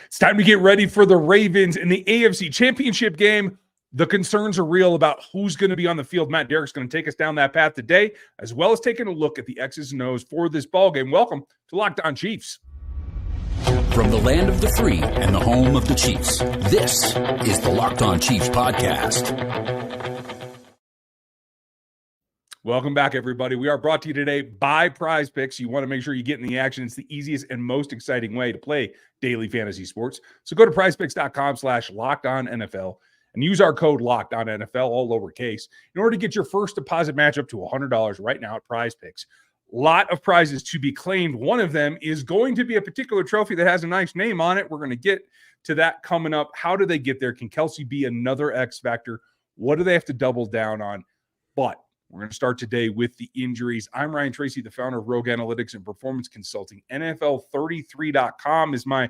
It's time to get ready for the Ravens in the AFC Championship game. The concerns are real about who's going to be on the field. Matt Derrick's going to take us down that path today, as well as taking a look at the X's and O's for this ball game. Welcome to Locked On Chiefs. From the land of the free and the home of the Chiefs, this is the Locked On Chiefs podcast. Welcome back, everybody. We are brought to you today by PrizePicks. You want to make sure you get in the action. It's the easiest and most exciting way to play daily fantasy sports. So go to prizepicks.com/LockedOnNFL and use our code LockedOnNFL, all lowercase, in order to get your first deposit match up to $100 right now at PrizePicks. Lot of prizes to be claimed. One of them is going to be a particular trophy that has a nice name on it. We're going to get to that coming up. How do they get there? Can Kelce be another X factor? What do they have to double down on? But we're going to start today with the injuries. I'm Ryan Tracy, the founder of Rogue Analytics and Performance Consulting. NFL33.com is my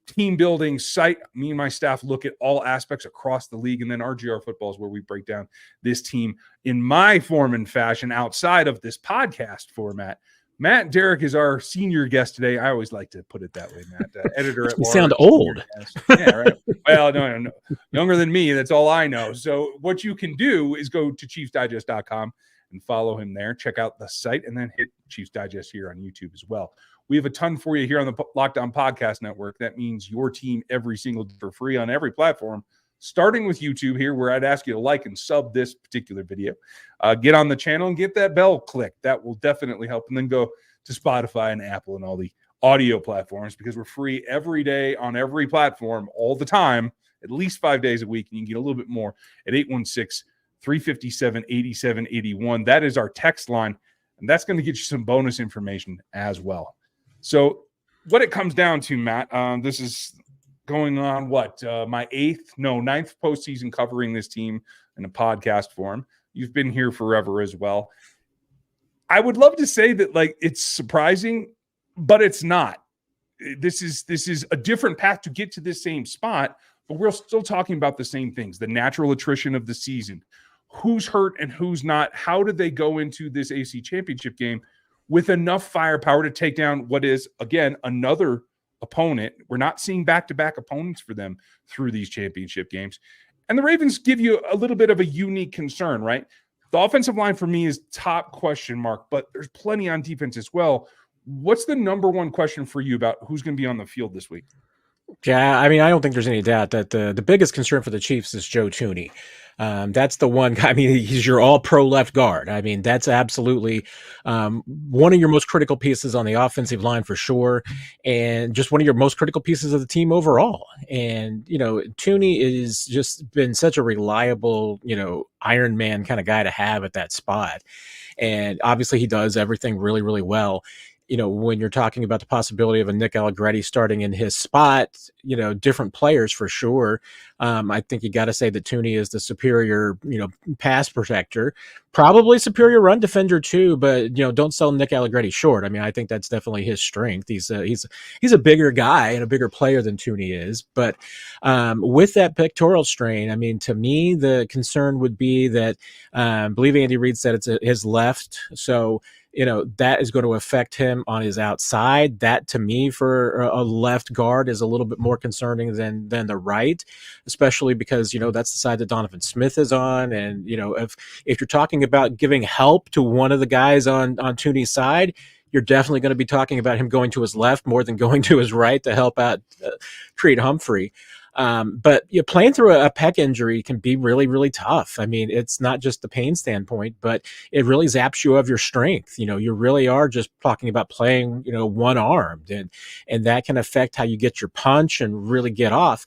team building site. Me and my staff look at all aspects across the league, and then RGR Football is where we break down this team in my form and fashion outside of this podcast format. Matt Derrick is our senior guest today. I always like to put it that way, Matt. Editor at large. You sound old. Yeah, right. Well, no. Younger than me. That's all I know. So what you can do is go to ChiefsDigest.com and follow him there. Check out the site and then hit Chiefs Digest here on YouTube as well. We have a ton for you here on the Locked On Podcast Network. That means your team every single day for free on every platform, starting with YouTube here, where I'd ask you to like and sub this particular video. Get on the channel and get that bell clicked. That will definitely help. And then go to Spotify and Apple and all the audio platforms, because we're free every day on every platform all the time, at least 5 days a week. And you can get a little bit more at 816-357-8781. That is our text line, and that's going to get you some bonus information as well. So what it comes down to, Matt, this is going on my ninth postseason covering this team in a podcast form. You've been here forever as well. I would love to say that it's surprising, but it's not. This is a different path to get to this same spot, but we're still talking about the same things: the natural attrition of the season, who's hurt and who's not. How did they go into this AC Championship game with enough firepower to take down what is, again, another opponent? We're not seeing back-to-back opponents for them through these championship games. And the Ravens give you a little bit of a unique concern, right? The offensive line for me is top question mark, but there's plenty on defense as well. What's the number one question for you about who's going to be on the field this week? Yeah, I mean, I don't think there's any doubt that the biggest concern for the Chiefs is Joe Thuney. That's the one guy. I mean, he's your all-pro left guard. I mean, that's absolutely one of your most critical pieces on the offensive line for sure, and just one of your most critical pieces of the team overall. And, Thuney is just been such a reliable, Iron Man kind of guy to have at that spot. And obviously he does everything really, really well. When you're talking about the possibility of a Nick Allegretti starting in his spot, different players for sure. I think you got to say that Thuney is the superior, pass protector, probably superior run defender too. But don't sell Nick Allegretti short. I mean, I think that's definitely his strength. He's a bigger guy and a bigger player than Thuney is. But with that pectoral strain, I mean, to me, the concern would be that I believe Andy Reid said it's his left, so that is going to affect him on his outside. That, to me, for a left guard is a little bit more concerning than the right, especially because, that's the side that Donovan Smith is on. And, if you're talking about giving help to one of the guys on Thuney's side, you're definitely going to be talking about him going to his left more than going to his right to help out Creed Humphrey. But playing through a pec injury can be really, really tough. I mean, it's not just the pain standpoint, but it really zaps you of your strength. You really are just talking about playing, one-armed, and that can affect how you get your punch and really get off.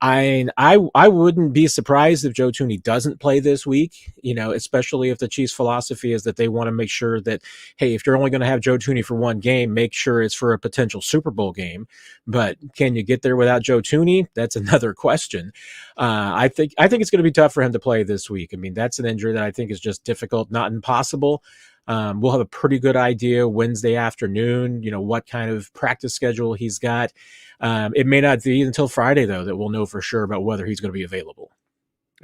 I wouldn't be surprised if Joe Thuney doesn't play this week, especially if the Chiefs' philosophy is that they want to make sure that, hey, if you're only going to have Joe Thuney for one game, make sure it's for a potential Super Bowl game. But can you get there without Joe Thuney? That's another question. I think it's going to be tough for him to play this week. I mean, that's an injury that I think is just difficult, not impossible. We'll have a pretty good idea Wednesday afternoon, what kind of practice schedule he's got. It may not be until Friday, though, that we'll know for sure about whether he's going to be available.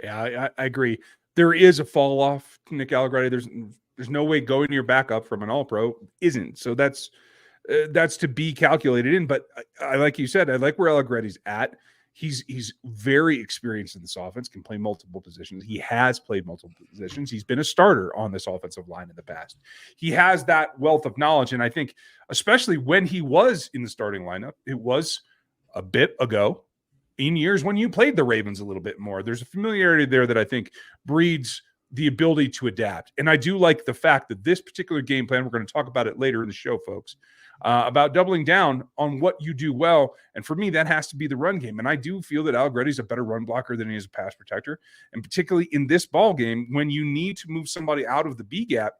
Yeah, I agree. There is a fall off, Nick Allegretti. There's no way going to your backup from an all-pro isn't. So that's that's to be calculated in. But I like you said, I like where Allegretti's at. He's very experienced in this offense, can play multiple positions. He has played multiple positions. He's been a starter on this offensive line in the past. He has that wealth of knowledge. And I think, especially when he was in the starting lineup, it was a bit ago in years when you played the Ravens a little bit more. There's a familiarity there that I think breeds the ability to adapt. And I do like the fact that this particular game plan, we're going to talk about it later in the show, folks, about doubling down on what you do well. And for me, that has to be the run game. And I do feel that Allegretti's a better run blocker than he is a pass protector. And particularly in this ball game, when you need to move somebody out of the B gap,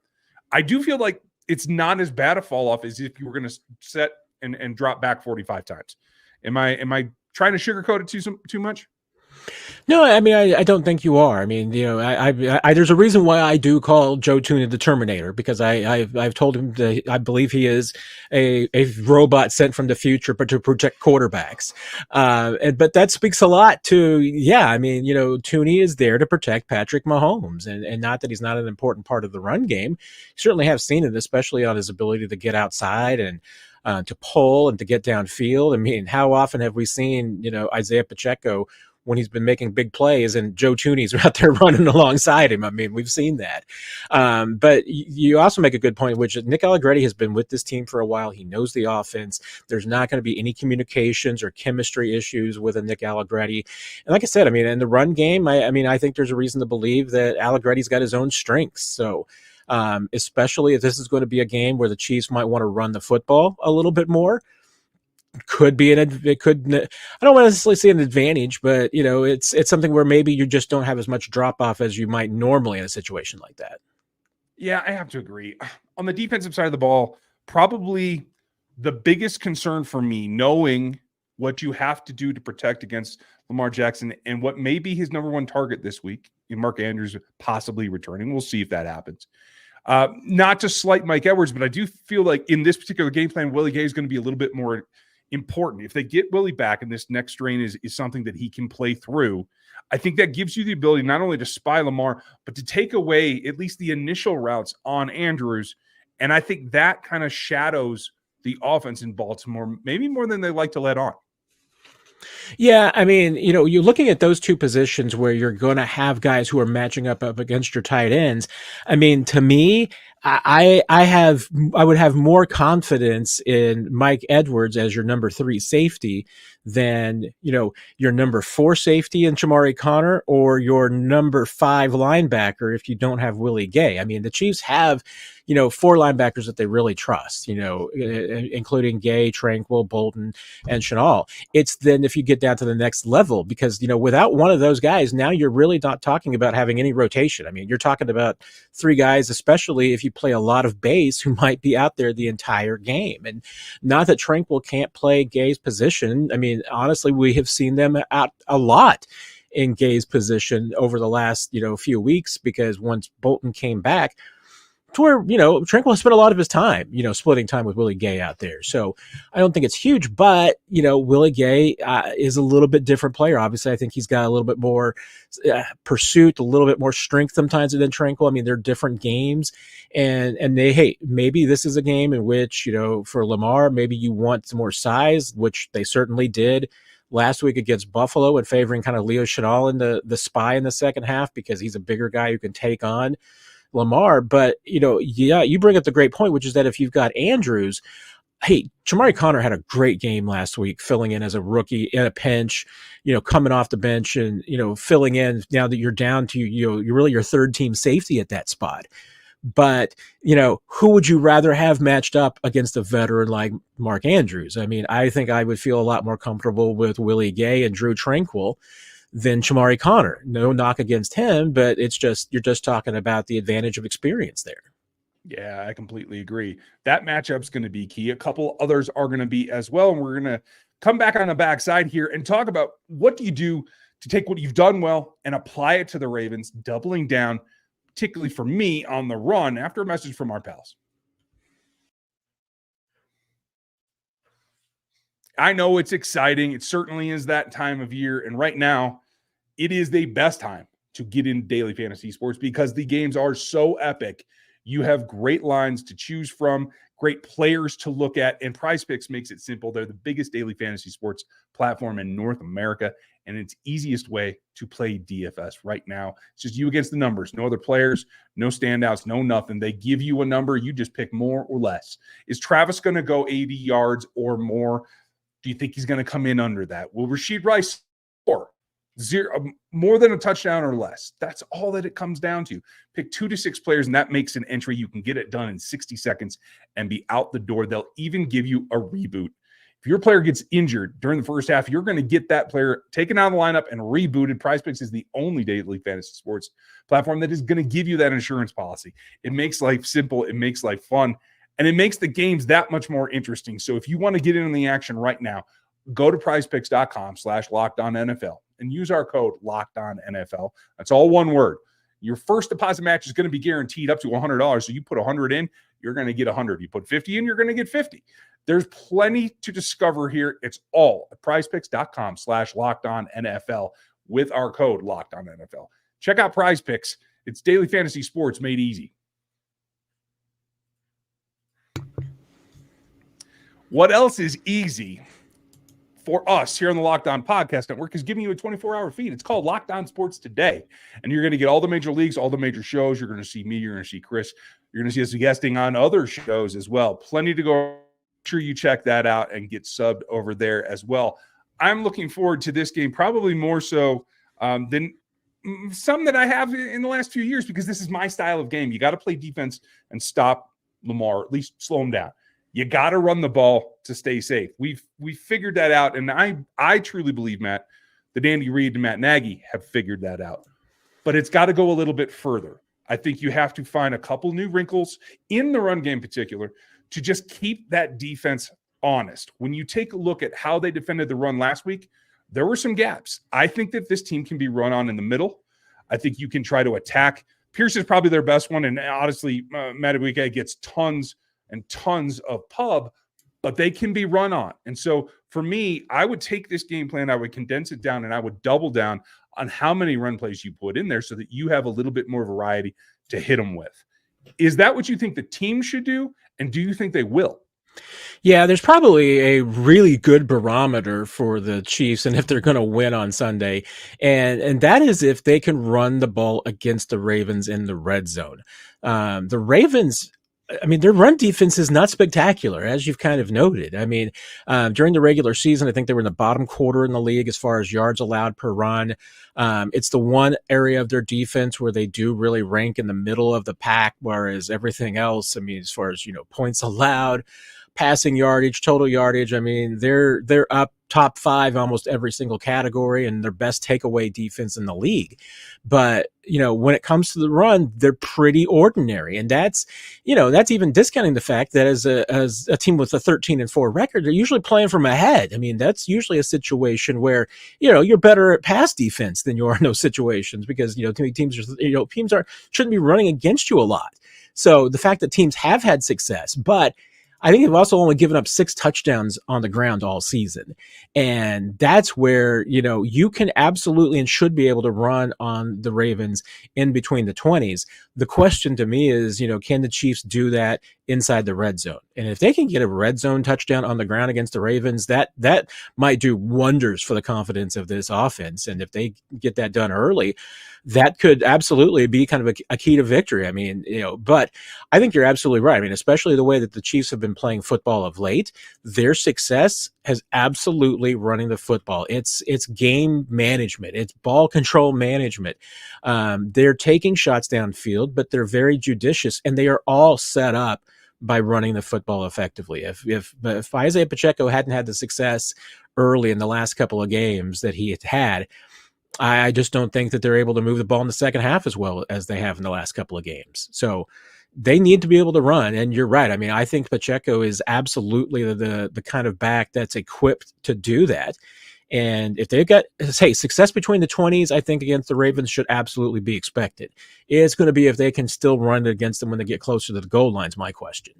I do feel like it's not as bad a fall off as if you were going to set and drop back 45 times. Am I trying to sugarcoat it too much? No, I mean, I don't think you are. I mean, I there's a reason why I do call Joe Thuney the Terminator, because I've told him that I believe he is a robot sent from the future, but to protect quarterbacks. But that speaks a lot to, I mean, Thuney is there to protect Patrick Mahomes, and not that he's not an important part of the run game. You certainly have seen it, especially on his ability to get outside and to pull and to get downfield. I mean, how often have we seen, Isiah Pacheco when he's been making big plays and Joe Thuney's out there running alongside him? I mean, we've seen that. But you also make a good point, which Nick Allegretti has been with this team for a while. He knows the offense. There's not going to be any communications or chemistry issues with a Nick Allegretti. And like I said, I mean, in the run game, I think there's a reason to believe that Allegretti's got his own strengths. So especially if this is going to be a game where the Chiefs might want to run the football a little bit more, I don't want to necessarily say an advantage, but it's something where maybe you just don't have as much drop off as you might normally in a situation like that. Yeah, I have to agree. On the defensive side of the ball, probably the biggest concern for me, knowing what you have to do to protect against Lamar Jackson and what may be his number one target this week, Mark Andrews possibly returning. We'll see if that happens. Not to slight Mike Edwards, but I do feel like in this particular game plan, Willie Gay is going to be a little bit more important. If they get Willie back and this next strain is something that he can play through, I think that gives you the ability not only to spy Lamar, but to take away at least the initial routes on Andrews. And I think that kind of shadows the offense in Baltimore, maybe more than they like to let on. Yeah, I mean, you're looking at those two positions where you're going to have guys who are matching up against your tight ends. I mean, to me, I would have more confidence in Mike Edwards as your number 3 safety than, your number 4 safety in Chamari Connor or your number 5 linebacker if you don't have Willie Gay. I mean, the Chiefs have, 4 linebackers that they really trust, including Gay, Tranquil, Bolton, and Chenal. It's then if you get down to the next level, because, without one of those guys, now you're really not talking about having any rotation. I mean, you're talking about 3 guys, especially if you play a lot of base, who might be out there the entire game. And not that Tranquil can't play Gay's position. I mean, honestly, we have seen them out a lot in Gay's position over the last, few weeks, because once Bolton came back, to where, Tranquil has spent a lot of his time, splitting time with Willie Gay out there. So I don't think it's huge, but, Willie Gay is a little bit different player. Obviously, I think he's got a little bit more pursuit, a little bit more strength sometimes than Tranquil. I mean, they're different games, and maybe this is a game in which, for Lamar, maybe you want some more size, which they certainly did last week against Buffalo, and favoring kind of Leo Chenal in the spy in the second half, because he's a bigger guy who can take on Lamar. But, you bring up the great point, which is that if you've got Andrews, Chamari Connor had a great game last week, filling in as a rookie in a pinch, coming off the bench and, filling in now that you're down to, you're really your third team safety at that spot. But, who would you rather have matched up against a veteran like Mark Andrews? I mean, I think I would feel a lot more comfortable with Willie Gay and Drew Tranquil than Chamari Connor. No knock against him, but it's just, you're just talking about the advantage of experience there. Yeah, I completely agree. That matchup's going to be key. A couple others are going to be as well. And we're going to come back on the backside here and talk about what do you do to take what you've done well and apply it to the Ravens, doubling down, particularly for me, on the run, after a message from our pals. I know it's exciting. It certainly is that time of year. And right now, it is the best time to get in daily fantasy sports because the games are so epic. You have great lines to choose from. great players to look at, and PrizePicks makes it simple. They're the biggest daily fantasy sports platform in North America, and it's easiest way to play DFS right now. It's just you against the numbers, no other players, no standouts, no nothing. They give you a number, you just pick more or less. Is Travis going to go 80 yards or more? Do you think he's going to come in under that? Will Rashid Rice score more than a touchdown or less? That's all that it comes down to. Pick 2 to 6 players, and that makes an entry. You can get it done in 60 seconds and be out the door. They'll even give you a reboot. If your player gets injured during the first half, you're going to get that player taken out of the lineup and rebooted. PrizePicks is the only daily fantasy sports platform that is going to give you that insurance policy. It makes life simple. It makes life fun. And it makes the games that much more interesting. So if you want to get in on the action right now, go to prizepicks.com/LockedOnNFL and use our code LockedOnNFL. That's all one word. Your first deposit match is going to be guaranteed up to $100. So you put 100 in, you're going to get 100. You put 50 in, you're going to get 50. There's plenty to discover here. It's all at prizepicks.com/LockedOnNFL with our code LockedOnNFL. Check out PrizePicks. It's daily fantasy sports made easy. What else is easy for us here on the Locked On Podcast Network is giving you a 24-hour feed. It's called Locked On Sports Today. And you're going to get all the major leagues, all the major shows. You're going to see me. You're going to see Chris. You're going to see us guesting on other shows as well. Plenty to go. Make sure you check that out and get subbed over there as well. I'm looking forward to this game probably more so than some that I have in the last few years, because this is my style of game. You got to play defense and stop Lamar, at least slow him down. You got to run the ball to stay safe. We've figured that out, and I truly believe, Matt, that Andy Reid and Matt Nagy have figured that out. But it's got to go a little bit further. I think you have to find a couple new wrinkles in the run game in particular to just keep that defense honest. When you take a look at how they defended the run last week, there were some gaps. I think that this team can be run on in the middle. I think you can try to attack. Pierce is probably their best one, and honestly, Matt Willie Gay gets tons and tons of pub, but they can be run on. And so for me, I would take this game plan, I would condense it down, and I would double down on how many run plays you put in there so that you have a little bit more variety to hit them with. Is that what you think the team should do? And do you think they will? Yeah, there's probably a really good barometer for the Chiefs and if they're going to win on Sunday. And that is if they can run the ball against the Ravens in the red zone. The Ravens, I mean, their run defense is not spectacular, as you've kind of noted. I mean, during the regular season, I think they were in the bottom quarter in the league as far as yards allowed per run. It's the one area of their defense where they do really rank in the middle of the pack, whereas everything else, I mean, as far as, points allowed, passing yardage, total yardage, I mean, they're up top 5 almost every single category, and their best takeaway defense in the league. But, when it comes to the run, they're pretty ordinary. And that's even discounting the fact that as a team with a 13-4 record, they're usually playing from ahead. I mean, that's usually a situation where, you're better at pass defense than you are in those situations, because, teams shouldn't be running against you a lot. So the fact that teams have had success, but I think they've also only given up 6 touchdowns on the ground all season. And that's where, you can absolutely and should be able to run on the Ravens in between the 20s. The question to me is, can the Chiefs do that inside the red zone? And if they can get a red zone touchdown on the ground against the Ravens, that might do wonders for the confidence of this offense. And if they get that done early, that could absolutely be kind of a key to victory. I mean, but I think you're absolutely right. I mean, especially the way that the Chiefs have been playing football of late, their success has absolutely running the football. It's game management. It's ball control management. They're taking shots downfield, but they're very judicious, and they are all set up by running the football effectively. If Isiah Pacheco hadn't had the success early in the last couple of games that he had, I just don't think that they're able to move the ball in the second half as well as they have in the last couple of games. So they need to be able to run. And you're right. I mean, I think Pacheco is absolutely the kind of back that's equipped to do that. And if they've got, success between the 20s, I think against the Ravens should absolutely be expected. It's going to be if they can still run it against them when they get closer to the goal line is my question.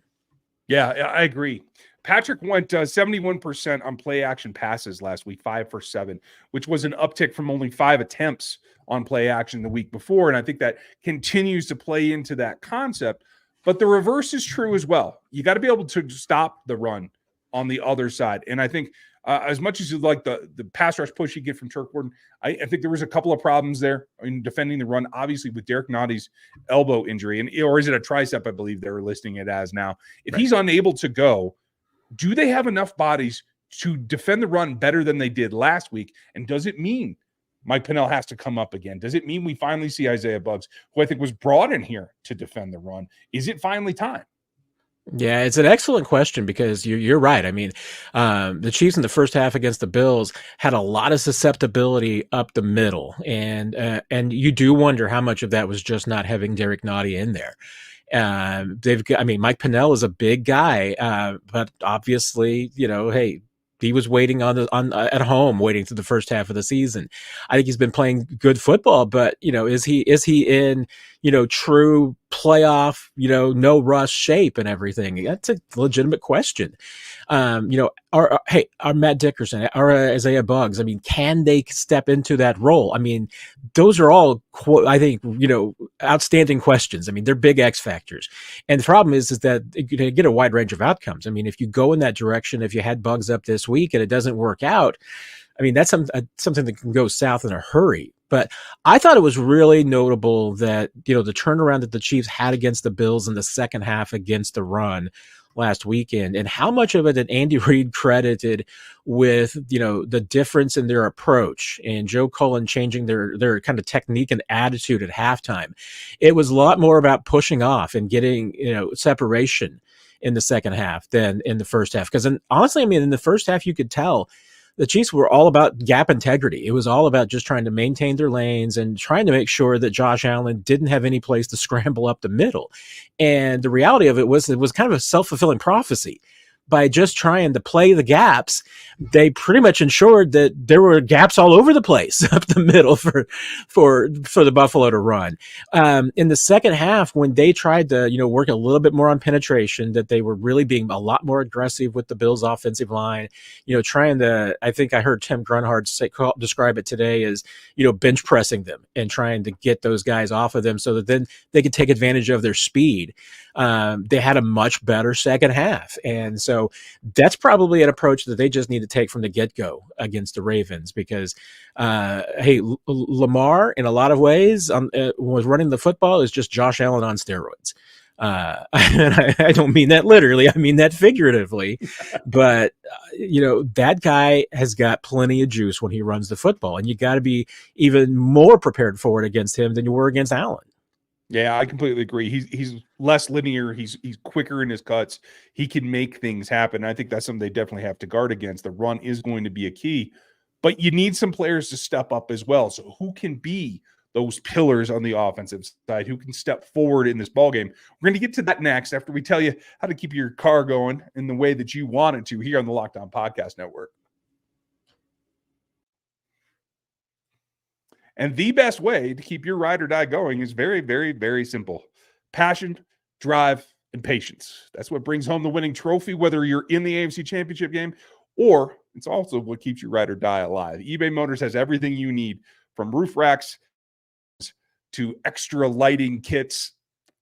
Yeah, I agree. Patrick went 71% on play action passes last week, 5 for 7, which was an uptick from only 5 attempts on play action the week before. And I think that continues to play into that concept. But the reverse is true as well. You got to be able to stop the run on the other side. And I think as much as you like the pass rush push you get from Turk Gordon, I think there was a couple of problems there in defending the run, obviously with Derek Notty's elbow injury, or is it a tricep, I believe they're listing it as now. If he's unable to go, do they have enough bodies to defend the run better than they did last week? And does it mean Mike Pennell has to come up again? Does it mean we finally see Isiah Buggs, who I think was brought in here to defend the run? Is it finally time? Yeah, it's an excellent question because you're right. I mean, the Chiefs in the first half against the Bills had a lot of susceptibility up the middle, and you do wonder how much of that was just not having Derek Notty in there. Mike Pennell is a big guy, but obviously, hey, he was waiting at home, waiting through the first half of the season. I think he's been playing good football, but is he in true playoff, no rush shape and everything? That's a legitimate question. Our Matt Dickerson, our Isiah Buggs, I mean, can they step into that role? I mean, those are all, I think, outstanding questions. I mean, they're big X factors. And the problem is that you get a wide range of outcomes. I mean, if you go in that direction, if you had Buggs up this week and it doesn't work out, I mean, that's something that can go south in a hurry. But I thought it was really notable that, the turnaround that the Chiefs had against the Bills in the second half against the run last weekend, and how much of it that Andy Reid credited with, the difference in their approach and Joe Cullen changing their kind of technique and attitude at halftime. It was a lot more about pushing off and getting, separation in the second half than in the first half. Because honestly, I mean, in the first half, you could tell the Chiefs were all about gap integrity. It was all about just trying to maintain their lanes and trying to make sure that Josh Allen didn't have any place to scramble up the middle. And the reality of it was kind of a self-fulfilling prophecy. By just trying to play the gaps, they pretty much ensured that there were gaps all over the place up the middle for the Buffalo to run. In the second half, when they tried to work a little bit more on penetration, that they were really being a lot more aggressive with the Bills' offensive line. Trying to, I think I heard Tim Grunhard describe it today as bench pressing them and trying to get those guys off of them so that then they could take advantage of their speed. They had a much better second half, and so that's probably an approach that they just need to take from the get-go against the Ravens because, Lamar, in a lot of ways, was running the football is just Josh Allen on steroids. And I don't mean that literally. I mean that figuratively. But, that guy has got plenty of juice when he runs the football, and you got to be even more prepared for it against him than you were against Allen. Yeah, I completely agree. He's less linear. He's quicker in his cuts. He can make things happen. I think that's something they definitely have to guard against. The run is going to be a key, but you need some players to step up as well. So who can be those pillars on the offensive side? Who can step forward in this ballgame? We're going to get to that next after we tell you how to keep your car going in the way that you want it to here on the Locked On Podcast Network. And the best way to keep your ride or die going is very, very, very simple. Passion, drive, and patience. That's what brings home the winning trophy, whether you're in the AFC Championship game or it's also what keeps your ride or die alive. eBay Motors has everything you need, from roof racks to extra lighting kits,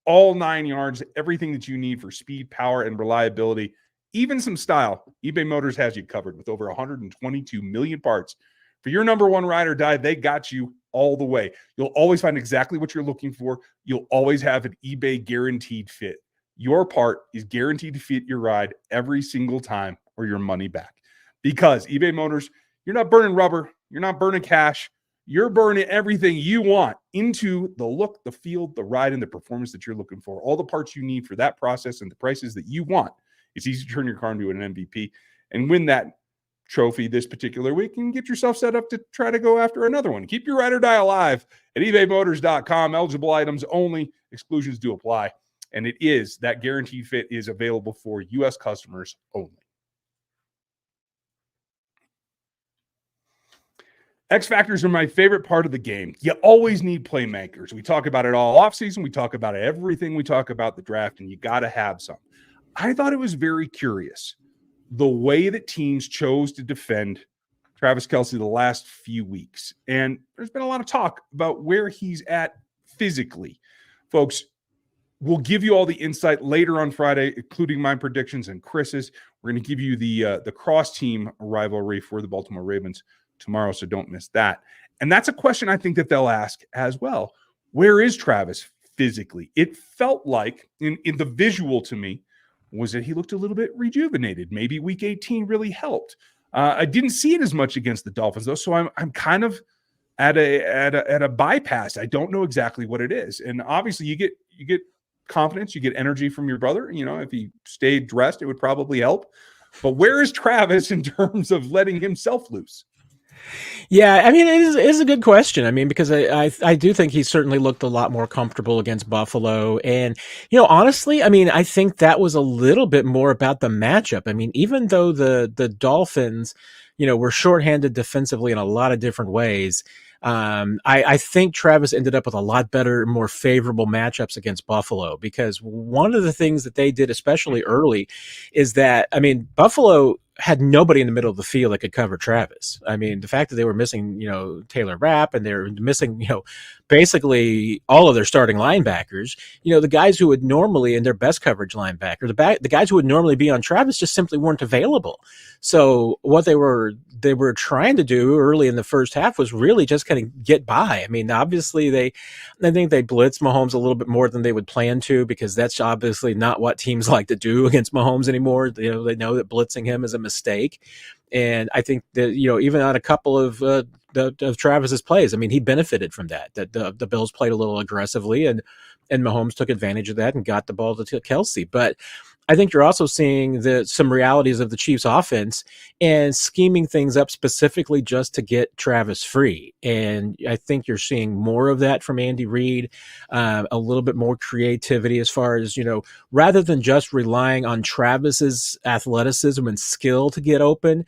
all 9 yards, everything that you need for speed, power, and reliability, even some style. eBay Motors has you covered with over 122 million parts. For your number one ride or die, they got you all the way. You'll always find exactly what you're looking for. You'll always have an eBay guaranteed fit. Your part is guaranteed to fit your ride every single time or your money back. Because eBay Motors, you're not burning rubber. You're not burning cash. You're burning everything you want into the look, the feel, the ride, and the performance that you're looking for. All the parts you need for that process and the prices that you want. It's easy to turn your car into an MVP and win that trophy this particular week and get yourself set up to try to go after another one. Keep your ride or die alive at ebaymotors.com. Eligible items only. Exclusions do apply. And it is that guaranteed fit is available for U.S. customers only. X factors are my favorite part of the game. You always need playmakers. We talk about it all offseason. We talk about everything. We talk about the draft, and you got to have some. I thought it was very curious the way that teams chose to defend Travis Kelce the last few weeks. And there's been a lot of talk about where he's at physically. Folks, We'll give you all the insight later on Friday, including my predictions and Chris's. We're going to give you the cross-team rivalry for the Baltimore Ravens tomorrow, so don't miss that. And that's a question I think that they'll ask as well. Where is Travis physically? It felt like, in the visual to me, was that he looked a little bit rejuvenated. Maybe week 18 really helped. I didn't see it as much against the Dolphins, though, so I'm kind of at a bypass. I don't know exactly what it is. And obviously you get confidence, you get energy from your brother. You know, if he stayed dressed, it would probably help. But where is Travis in terms of letting himself loose? Yeah, I mean, it is a good question. I mean, because I do think he certainly looked a lot more comfortable against Buffalo. And, you know, honestly, I mean, I think that was a little bit more about the matchup. I mean, even though the Dolphins, you know, were shorthanded defensively in a lot of different ways, I think Travis ended up with a lot better, more favorable matchups against Buffalo, because one of the things that they did, especially early, is that, I mean, Buffalo had nobody in the middle of the field that could cover Travis. I mean, the fact that they were missing, you know, Taylor Rapp, and they're missing, you know, basically all of their starting linebackers, you know, the guys who would normally, in their best coverage linebacker, the guys who would normally be on Travis just simply weren't available. So what they were trying to do early in the first half was really just kind of get by. I mean, obviously I think they blitzed Mahomes a little bit more than they would plan to, because that's obviously not what teams like to do against Mahomes anymore. You know, they know that blitzing him is a mistake. And I think that, you know, even on a couple of Travis's plays, I mean, he benefited from that the Bills played a little aggressively, and Mahomes took advantage of that and got the ball to Kelce. But I think you're also seeing some realities of the Chiefs offense and scheming things up specifically just to get Travis free. And I think you're seeing more of that from Andy Reid, a little bit more creativity as far as, you know, rather than just relying on Travis's athleticism and skill to get open.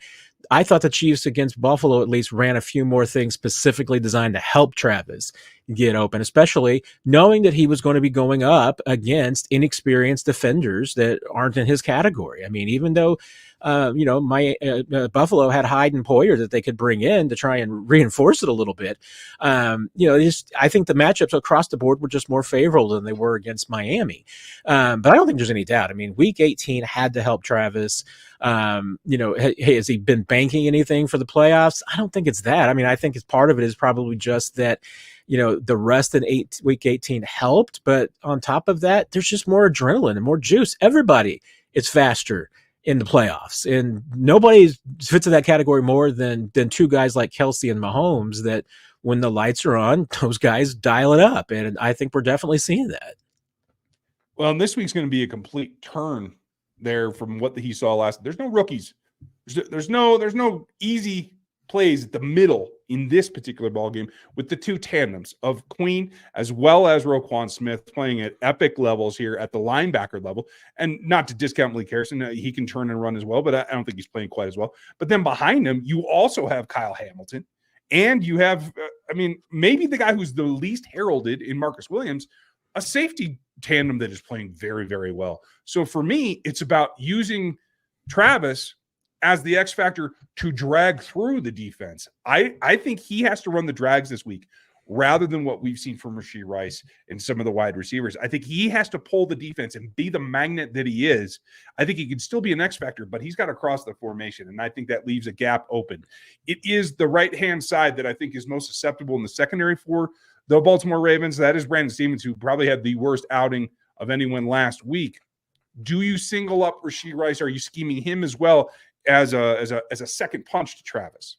I thought the Chiefs against Buffalo at least ran a few more things specifically designed to help Travis get open, especially knowing that he was going to be going up against inexperienced defenders that aren't in his category. I mean, even though, you know, Buffalo had Hyde and Poyer that they could bring in to try and reinforce it a little bit. You know, I think the matchups across the board were just more favorable than they were against Miami. But I don't think there's any doubt. I mean, week 18 had to help Travis. You know, hey, has he been banking anything for the playoffs? I don't think it's that. I mean, I think it's part of it is probably just that, you know, the rest in week 18 helped, but on top of that, there's just more adrenaline and more juice. Everybody is faster in the playoffs, and nobody fits in that category more than two guys like Kelce and Mahomes, that when the lights are on, those guys dial it up. And I think we're definitely seeing that. Well, and this week's going to be a complete turn there from what he saw last. There's no rookies. There's no easy plays at the middle in this particular ball game, with the two tandems of Queen as well as Roquan Smith playing at epic levels here at the linebacker level. And not to discount Malik Harrison, he can turn and run as well, but I don't think he's playing quite as well. But then behind him, you also have Kyle Hamilton, and you have, I mean, maybe the guy who's the least heralded in Marcus Williams, a safety tandem that is playing very, very well. So for me, it's about using Travis as the X factor to drag through the defense. I think he has to run the drags this week rather than what we've seen from Rashee Rice and some of the wide receivers. I think he has to pull the defense and be the magnet that he is. I think he can still be an X factor, but he's got to cross the formation, and I think that leaves a gap open. It is the right-hand side that I think is most susceptible in the secondary for the Baltimore Ravens. That is Brandon Stevens, who probably had the worst outing of anyone last week. Do you single up Rashee Rice? Are you scheming him as well as a second punch to Travis?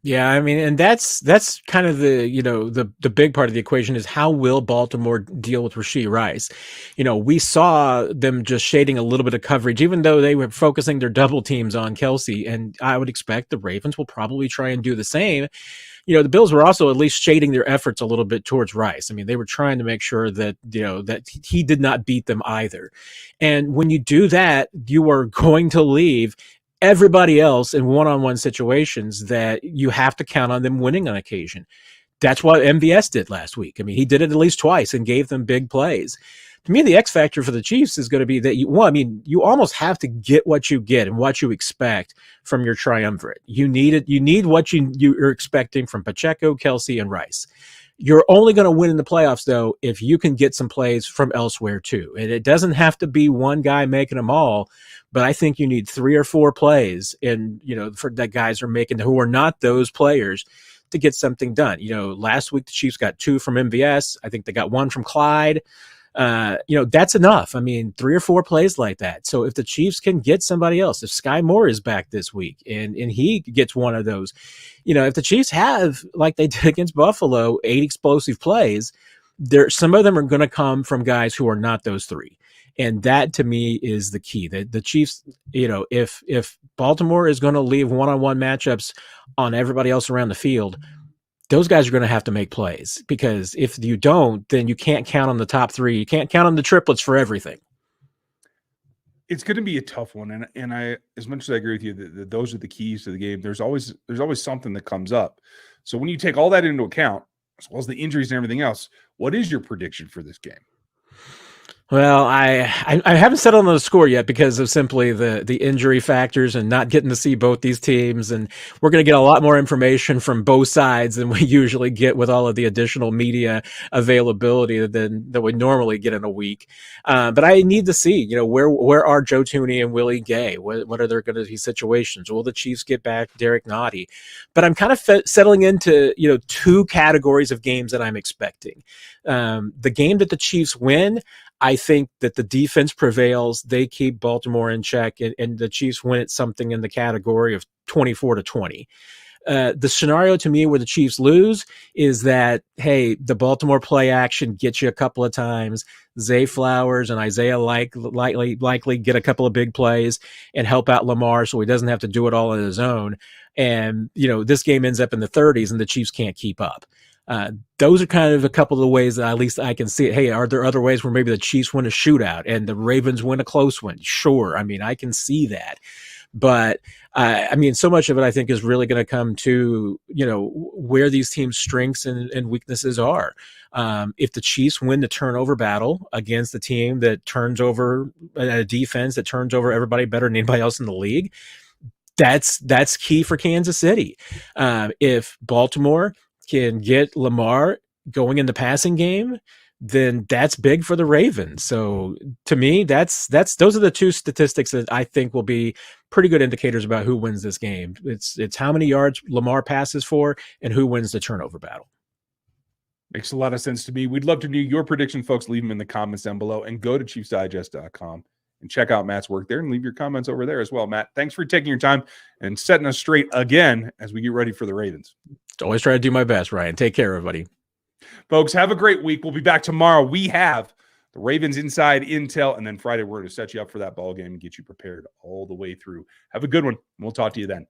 Yeah, I mean, and that's kind of the, you know, the big part of the equation is how will Baltimore deal with Rashee Rice? You know, we saw them just shading a little bit of coverage, even though they were focusing their double teams on Kelce, and I would expect the Ravens will probably try and do the same. You know, the Bills were also at least shading their efforts a little bit towards Rice. I mean, they were trying to make sure that, you know, that he did not beat them either. And when you do that, you are going to leave everybody else in one-on-one situations that you have to count on them winning on occasion. That's what MVS did last week. I mean, he did it at least twice and gave them big plays. To me, the X factor for the Chiefs is going to be that you almost have to get what you get and what you expect from your triumvirate. You need it. You need what you're expecting from Pacheco, Kelce, and Rice. You're only going to win in the playoffs, though, if you can get some plays from elsewhere, too. And it doesn't have to be one guy making them all, but I think you need 3 or 4 plays for that guys are making who are not those players to get something done. Last week the Chiefs got 2 from MVS. I think they got 1 from Clyde. That's enough. 3 or 4 plays like that. So if the Chiefs can get somebody else, if Sky Moore is back this week and he gets one of those, if the Chiefs have, like they did against Buffalo, 8 explosive plays, some of them are going to come from guys who are not those 3. And that to me is the key. The Chiefs, if Baltimore is going to leave one-on-one matchups on everybody else around the field, those guys are going to have to make plays, because if you don't, then you can't count on the top 3. You can't count on the triplets for everything. It's going to be a tough one. And I, as much as I agree with you that those are the keys to the game, there's always something that comes up. So when you take all that into account, as well as the injuries and everything else, what is your prediction for this game? Well, I haven't settled on the score yet because of simply the injury factors and not getting to see both these teams. And we're going to get a lot more information from both sides than we usually get with all of the additional media availability than we normally get in a week. But I need to see, where are Joe Thuney and Willie Gay? What are there going to be situations? Will the Chiefs get back Derek Nottie? But I'm kind of settling into, 2 categories of games that I'm expecting. The game that the Chiefs win, I think that the defense prevails. They keep Baltimore in check, and the Chiefs win it something in the category of 24-20. The scenario to me where the Chiefs lose is that, hey, the Baltimore play action gets you a couple of times. Zay Flowers and Isiah likely get a couple of big plays and help out Lamar so he doesn't have to do it all on his own. And, this game ends up in the 30s and the Chiefs can't keep up. Those are kind of a couple of the ways that at least I can see it. Hey, are there other ways where maybe the Chiefs win a shootout and the Ravens win a close one? Sure. I can see that. But, so much of it, I think, is really going to come to, where these teams' strengths and weaknesses are. If the Chiefs win the turnover battle against the team that turns over a defense that turns over everybody better than anybody else in the league, that's key for Kansas City. If Baltimore can get Lamar going in the passing game, then that's big for the Ravens. So to me, those are the 2 statistics that I think will be pretty good indicators about who wins this game. It's how many yards Lamar passes for and who wins the turnover battle. Makes a lot of sense to me. We'd love to know your prediction, folks. Leave them in the comments down below, and go to ChiefsDigest.com and check out Matt's work there and leave your comments over there as well. Matt, thanks for taking your time and setting us straight again as we get ready for the Ravens. Always try to do my best, Ryan. Take care, everybody. Folks, have a great week. We'll be back tomorrow. We have the Ravens Inside Intel, and then Friday we're going to set you up for that ball game and get you prepared all the way through. Have a good one. We'll talk to you then.